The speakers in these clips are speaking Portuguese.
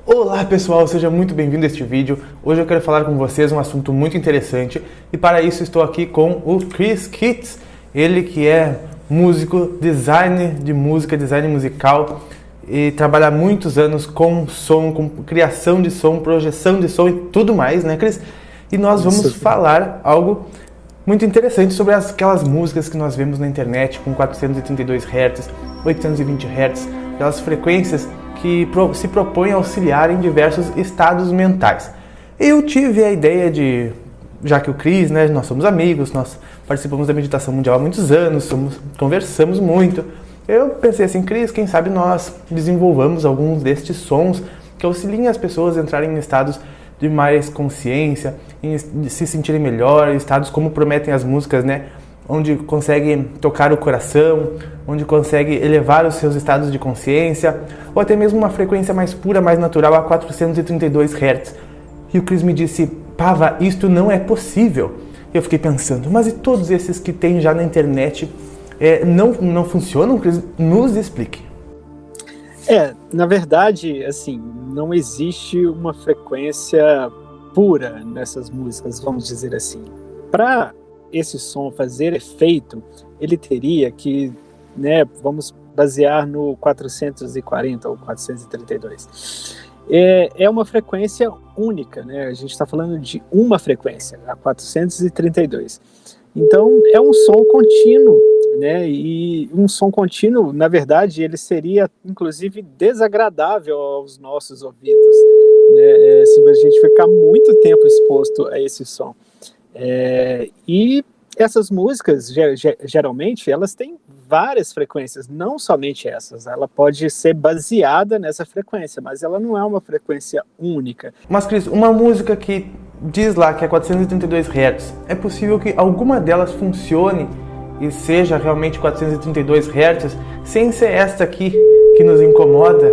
Olá pessoal, seja muito bem-vindo a este vídeo. Hoje eu quero falar com vocês um assunto muito interessante e para isso estou aqui com o Chris Kitts, ele que é músico, designer de música, design musical e trabalha há muitos anos com som, com criação de som, projeção de som e tudo mais, né, Chris? E nós vamos falar algo muito interessante sobre aquelas músicas que nós vemos na internet com 432 Hz, 820 Hz, aquelas frequências que se propõem a auxiliar em diversos estados mentais. Eu tive a ideia de, já que o Chris, né, nós somos amigos, nós participamos da meditação mundial há muitos anos, conversamos muito, eu pensei assim, Chris, quem sabe nós desenvolvamos alguns destes sons que auxiliem as pessoas a entrarem em estados de mais consciência, de se sentirem melhor, estados como prometem as músicas, né? Onde consegue tocar o coração, onde consegue elevar os seus estados de consciência, ou até mesmo uma frequência mais pura, mais natural, a 432 Hz. E o Chris me disse, Pava, isto não é possível. Eu fiquei pensando, mas e todos esses que tem já na internet não funcionam? Chris, nos explique. Na verdade, assim, não existe uma frequência pura nessas músicas, vamos dizer assim. Para esse som fazer efeito, ele teria que, né, vamos basear no 440 ou 432. É uma frequência única, né? A gente está falando de uma frequência, a 432. Então, é um som contínuo, né? E um som contínuo, na verdade, ele seria, inclusive, desagradável aos nossos ouvidos, né? Se a gente ficar muito tempo exposto a esse som. E essas músicas, geralmente, elas têm várias frequências, não somente essas. Ela pode ser baseada nessa frequência, mas ela não é uma frequência única. Mas, Chris, uma música que diz lá que é 432 Hz, é possível que alguma delas funcione e seja realmente 432 Hz, sem ser esta aqui que nos incomoda?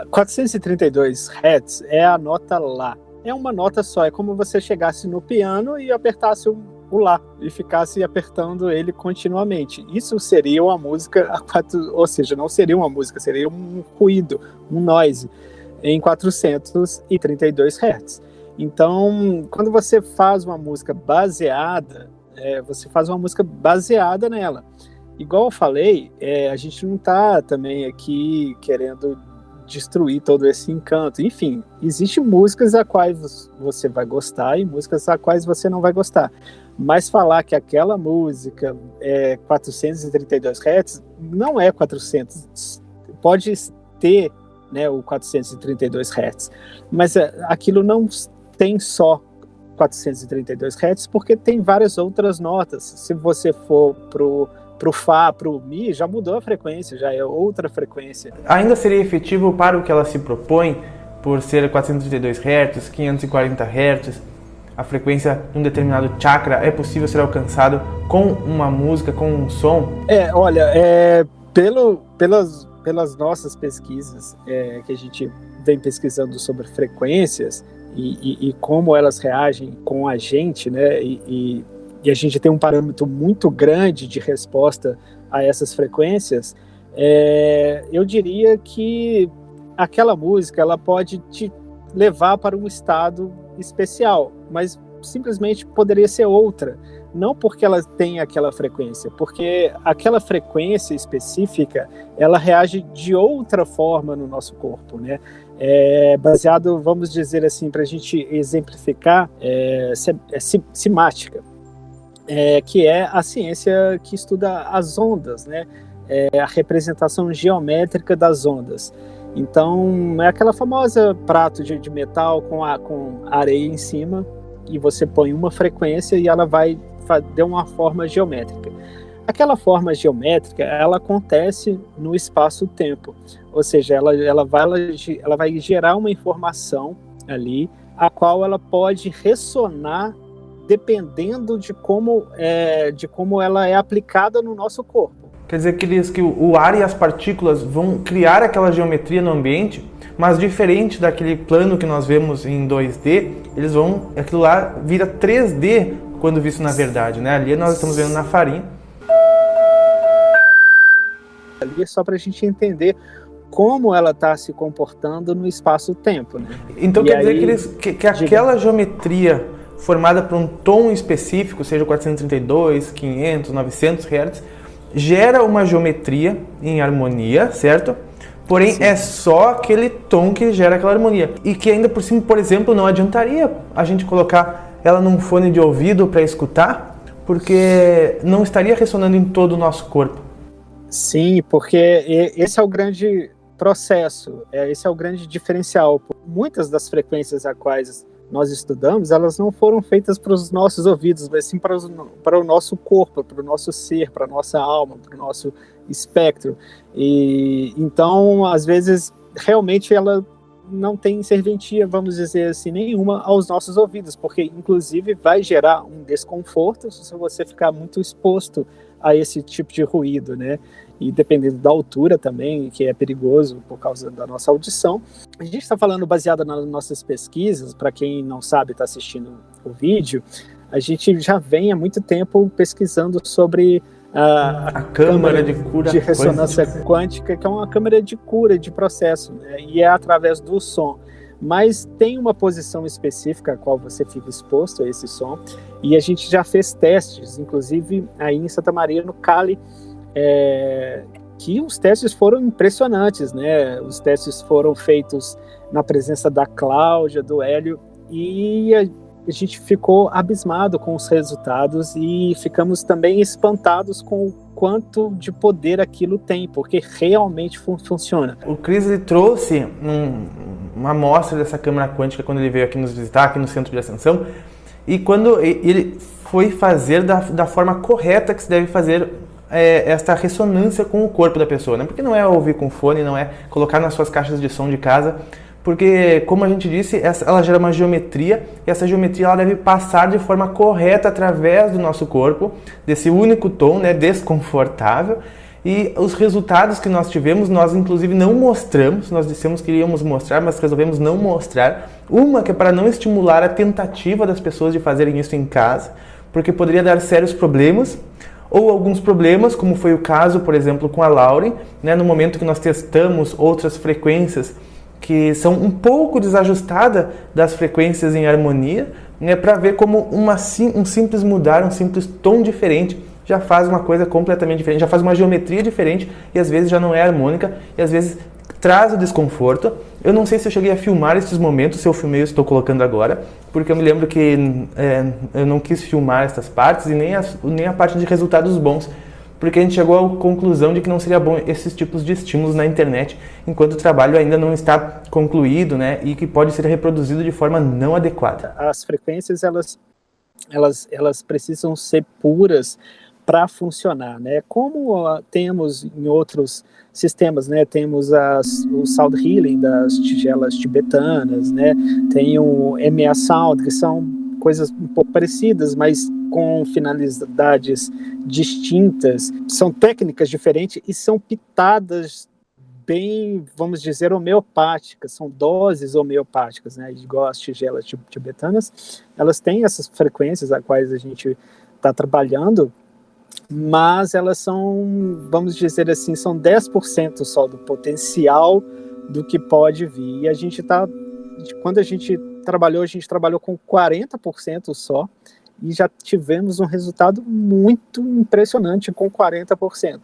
432 Hz é a nota Lá. É uma nota só, é como você chegasse no piano e apertasse o Lá e ficasse apertando ele continuamente. Isso seria uma música, ou seja, não seria uma música, seria um ruído, um noise em 432 Hz. Então, quando você faz uma música baseada, você faz uma música baseada nela. Igual eu falei, a gente não está também aqui querendo destruir todo esse encanto. Enfim, existem músicas a quais você vai gostar e músicas a quais você não vai gostar. Mas falar que aquela música é 432 Hz, não é 400. Pode ter, né, o 432 Hz, mas aquilo não tem só 432 Hz, porque tem várias outras notas. Se você for pro Fá, pro Mi, já mudou a frequência, já é outra frequência. Ainda seria efetivo para o que ela se propõe, por ser 432 Hz, 540 Hz, a frequência de um determinado chakra é possível ser alcançado com uma música, com um som? Olha, pelas nossas pesquisas, que a gente vem pesquisando sobre frequências e como elas reagem com a gente, né, e a gente tem um parâmetro muito grande de resposta a essas frequências, eu diria que aquela música ela pode te levar para um estado especial, mas simplesmente poderia ser outra. Não porque ela tem aquela frequência, porque aquela frequência específica, ela reage de outra forma no nosso corpo, né? Baseado, vamos dizer assim, para a gente exemplificar, simática. Que é a ciência que estuda as ondas, né? A representação geométrica das ondas. Então, é aquela famosa prato de metal com areia em cima, e você põe uma frequência e ela vai dar uma forma geométrica. Aquela forma geométrica, ela acontece no espaço-tempo, ou seja, ela vai gerar uma informação ali, a qual ela pode ressonar dependendo de como ela é aplicada no nosso corpo. Quer dizer que o ar e as partículas vão criar aquela geometria no ambiente, mas diferente daquele plano que nós vemos em 2D, aquilo lá vira 3D quando visto na verdade, né? Ali nós estamos vendo na farinha. Ali é só para a gente entender como ela está se comportando no espaço-tempo, né? Então quer dizer que aquela geometria formada por um tom específico, seja 432, 500, 900 Hz, gera uma geometria em harmonia, certo? Porém, sim, é só aquele tom que gera aquela harmonia. E que ainda por cima, por exemplo, não adiantaria a gente colocar ela num fone de ouvido para escutar, porque não estaria ressonando em todo o nosso corpo. Sim, porque esse é o grande processo, esse é o grande diferencial. Muitas das frequências a quais nós estudamos, elas não foram feitas para os nossos ouvidos, mas sim para o nosso corpo, para o nosso ser, para a nossa alma, para o nosso espectro. E então, às vezes, realmente ela não tem serventia, vamos dizer assim, nenhuma aos nossos ouvidos, porque inclusive vai gerar um desconforto se você ficar muito exposto a esse tipo de ruído, né? E dependendo da altura também, que é perigoso por causa da nossa audição. A gente está falando baseado nas nossas pesquisas, para quem não sabe, está assistindo o vídeo, a gente já vem há muito tempo pesquisando sobre a câmara de cura de ressonância quântica, que é uma câmara de cura de processo, né? E é através do som. Mas tem uma posição específica a qual você fica exposto a esse som, e a gente já fez testes, inclusive aí em Santa Maria, no Cali, que os testes foram impressionantes, né? Os testes foram feitos na presença da Cláudia, do Hélio, e a gente ficou abismado com os resultados e ficamos também espantados com o quanto de poder aquilo tem, porque realmente funciona. O Chris, ele trouxe uma amostra dessa câmara quântica quando ele veio aqui nos visitar, aqui no Centro de Ascensão, e quando ele foi fazer da forma correta que se deve fazer esta ressonância com o corpo da pessoa, né? Porque não é ouvir com fone, não é colocar nas suas caixas de som de casa, porque, como a gente disse, ela gera uma geometria, e essa geometria ela deve passar de forma correta através do nosso corpo, desse único tom, né, desconfortável, e os resultados que nós tivemos, nós inclusive não mostramos, nós dissemos que iríamos mostrar, mas resolvemos não mostrar. Uma que é para não estimular a tentativa das pessoas de fazerem isso em casa, porque poderia dar sérios problemas, ou alguns problemas, como foi o caso, por exemplo, com a Lauren, né, no momento que nós testamos outras frequências que são um pouco desajustadas das frequências em harmonia, né, para ver como um simples mudar, um simples tom diferente já faz uma coisa completamente diferente, já faz uma geometria diferente e às vezes já não é harmônica e às vezes traz o desconforto. Eu não sei se eu cheguei a filmar esses momentos, se eu filmei eu estou colocando agora, porque eu me lembro que eu não quis filmar essas partes e nem a parte de resultados bons, porque a gente chegou à conclusão de que não seria bom esses tipos de estímulos na internet, enquanto o trabalho ainda não está concluído, né, e que pode ser reproduzido de forma não adequada. As frequências, elas precisam ser puras para funcionar, né? Como temos em outros sistemas, né? Temos o Sound Healing das tigelas tibetanas, né? Tem o MEA Sound, que são coisas um pouco parecidas, mas com finalidades distintas. São técnicas diferentes e são pitadas bem, vamos dizer, homeopáticas, são doses homeopáticas, né? Igual as tigelas tibetanas, elas têm essas frequências a quais a gente está trabalhando, mas elas são, vamos dizer assim, são 10% só do potencial do que pode vir. E a gente quando a gente trabalhou com 40% só, e já tivemos um resultado muito impressionante com 40%,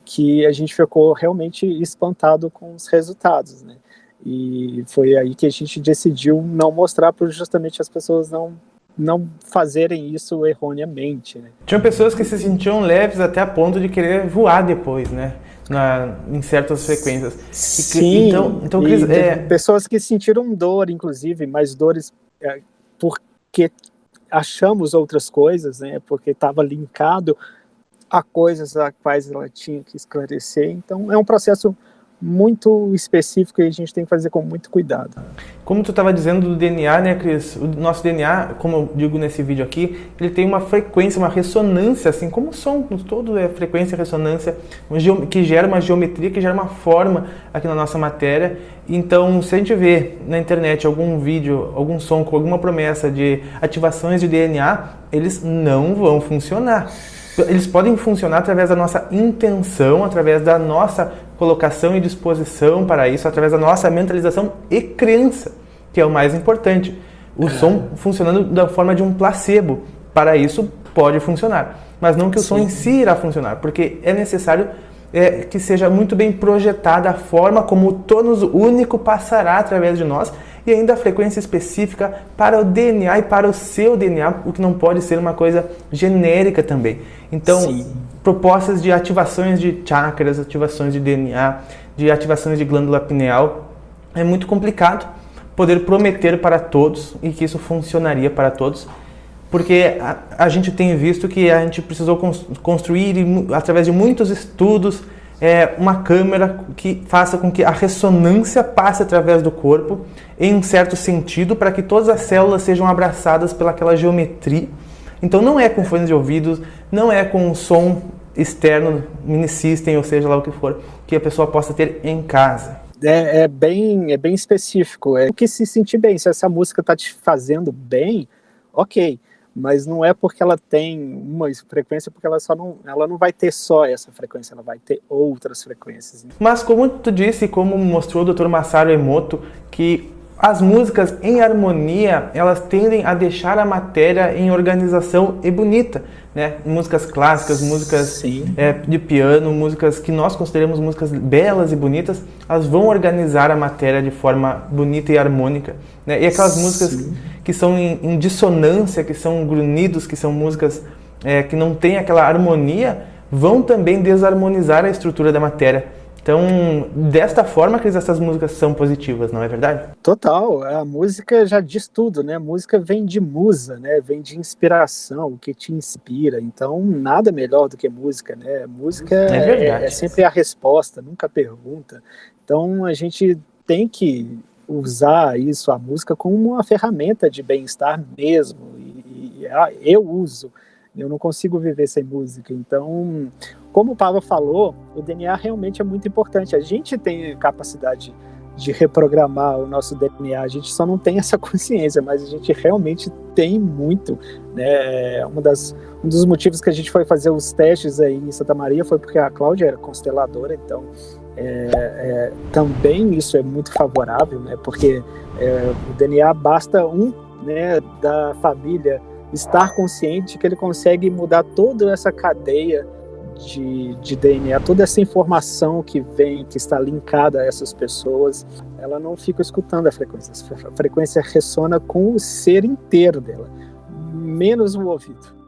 que a gente ficou realmente espantado com os resultados, né? E foi aí que a gente decidiu não mostrar, para justamente as pessoas não fazerem isso erroneamente, né? Tinham pessoas que se sentiam leves até a ponto de querer voar depois, né? Em certas frequências. Sim, então Chris, pessoas que sentiram dor, inclusive, mas dores porque achamos outras coisas, né? Porque estava linkado a coisas a quais ela tinha que esclarecer. Então, é um processo muito específico e a gente tem que fazer com muito cuidado. Como tu estava dizendo do DNA, né, Cris? O nosso DNA, como eu digo nesse vídeo aqui, ele tem uma frequência, uma ressonância, assim como o som, todo é frequência, ressonância, que gera uma geometria, que gera uma forma aqui na nossa matéria. Então, se a gente vê na internet algum vídeo, algum som com alguma promessa de ativações de DNA, eles não vão funcionar. Eles podem funcionar através da nossa intenção, através da nossa colocação e disposição para isso, através da nossa mentalização e crença, que é o mais importante. O som funcionando da forma de um placebo, para isso pode funcionar, mas não que o som em si irá funcionar, porque é necessário que seja muito bem projetada a forma como o tônus único passará através de nós, e ainda a frequência específica para o DNA e para o seu DNA, o que não pode ser uma coisa genérica também. Então, propostas de ativações de chakras, ativações de DNA, de ativações de glândula pineal, é muito complicado poder prometer para todos e que isso funcionaria para todos, porque a gente tem visto que a gente precisou construir, através de muitos estudos, uma câmera que faça com que a ressonância passe através do corpo em um certo sentido, para que todas as células sejam abraçadas pelaquela geometria. Então não é com fones de ouvidos, não é com som externo, mini system, ou seja lá o que for, que a pessoa possa ter em casa. É bem específico, é o que se sentir bem. Se essa música está te fazendo bem, ok, mas não é porque ela tem uma frequência, porque ela não vai ter só essa frequência, ela vai ter outras frequências. Mas como tu disse, como mostrou o Dr. Masaru Emoto, que as músicas em harmonia, elas tendem a deixar a matéria em organização e bonita, né? Músicas clássicas, músicas de piano, músicas que nós consideramos músicas belas e bonitas, elas vão organizar a matéria de forma bonita e harmônica, né? E aquelas músicas que são em dissonância, que são grunhidos, que são músicas que não têm aquela harmonia, vão também desarmonizar a estrutura da matéria. Então, desta forma que essas músicas são positivas, não é verdade? Total, a música já diz tudo, né? A música vem de musa, né? Vem de inspiração, o que te inspira. Então, nada melhor do que música, né? Música é sempre a resposta, nunca a pergunta. Então, a gente tem que usar isso, a música, como uma ferramenta de bem-estar mesmo. E eu uso. Eu não consigo viver sem música. Então, como o Pava falou, o DNA realmente é muito importante. A gente tem capacidade de reprogramar o nosso DNA, a gente só não tem essa consciência, mas a gente realmente tem muito, né? Um dos motivos que a gente foi fazer os testes aí em Santa Maria foi porque a Cláudia era consteladora, então também isso é muito favorável, né? Porque o DNA basta né, da família estar consciente que ele consegue mudar toda essa cadeia de DNA, toda essa informação que está linkada a essas pessoas, ela não fica escutando a frequência ressona com o ser inteiro dela, menos o ouvido.